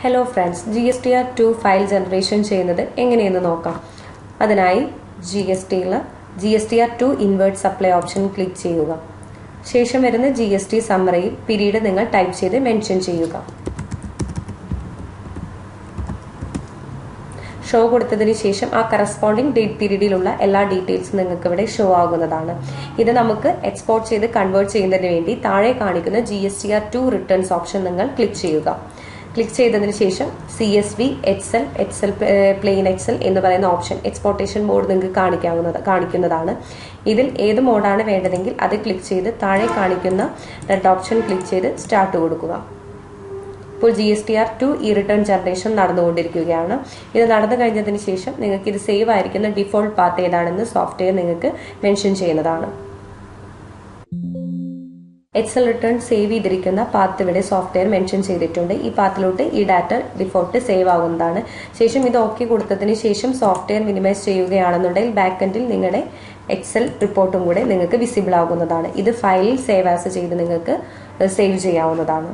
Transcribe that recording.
Hello friends, GSTR2 file generation ചെയ്യുന്നത് എങ്ങനെയെന്ന് നോക്കാം. അതിനായി GSTR2 invert supply option click ചെയ്യുക. ശേഷം വരുന്ന GST സമ്മറിയിൽ പീരീഡ് നിങ്ങൾ ടൈപ്പ് ചെയ്ത് മെൻഷൻ ചെയ്യുക. ഷോ കൊടുത്തതിന് ശേഷം ആ കറസ്പോണ്ടിങ് ഡേറ്റ് പീരീഡിലുള്ള എല്ലാ ഡീറ്റെയിൽസും നിങ്ങൾക്ക് ഇവിടെ ഷോ ആകുന്നതാണ്. ഇത് നമുക്ക് എക്സ്പോർട്ട് ചെയ്ത് കൺവേർട്ട് ചെയ്യുന്നതിന് വേണ്ടി താഴെ കാണിക്കുന്ന GSTR2 റിട്ടേൺസ് ഓപ്ഷൻ നിങ്ങൾ ക്ലിക്ക് ചെയ്യുക. ക്ലിക്ക് ചെയ്തതിന് ശേഷം CSV, HL, പ്ലെയിൻ എക്സൽ എന്ന് പറയുന്ന ഓപ്ഷൻ എക്സ്പോർട്ടേഷൻ മോഡ് നിങ്ങൾക്ക് കാണിക്കുന്നതാണ്. ഇതിൽ ഏത് മോഡാണ് വേണ്ടതെങ്കിൽ അത് ക്ലിക്ക് ചെയ്ത് താഴെ കാണിക്കുന്ന റെഡ് ഓപ്ഷൻ ക്ലിക്ക് ചെയ്ത് സ്റ്റാർട്ട് കൊടുക്കുക. ഇപ്പോൾ GSTR2 ഈ റിട്ടേൺ ജനറേഷൻ നടന്നുകൊണ്ടിരിക്കുകയാണ്. ഇത് നടന്നു കഴിഞ്ഞതിന് ശേഷം നിങ്ങൾക്ക് ഇത് സേവ് ആയിരിക്കുന്ന ഡിഫോൾട്ട് പാത്ത് ഏതാണെന്ന് സോഫ്റ്റ്വെയർ നിങ്ങൾക്ക് മെൻഷൻ ചെയ്യുന്നതാണ്. എക്സൽ റിട്ടേൺ സേവ് ചെയ്തിരിക്കുന്ന പാത്ത് ഇവിടെ സോഫ്റ്റ്വെയർ മെൻഷൻ ചെയ്തിട്ടുണ്ട്. ഈ പാത്തിലോട്ട് ഈ ഡാറ്റ ഡിഫോൾട്ട് സേവ് ആകുന്നതാണ്. ശേഷം ഇത് ഓക്കെ കൊടുത്തതിന് ശേഷം സോഫ്റ്റ്വെയർ മിനിമൈസ് ചെയ്യുകയാണെന്നുണ്ടെങ്കിൽ ബാക്ക് എൻഡിൽ നിങ്ങളുടെ എക്സൽ റിപ്പോർട്ടും കൂടെ നിങ്ങൾക്ക് വിസിബിൾ ആകുന്നതാണ്. ഇത് ഫയലിൽ സേവ് ആസ് ചെയ്ത് നിങ്ങൾക്ക് സേവ് ചെയ്യാവുന്നതാണ്.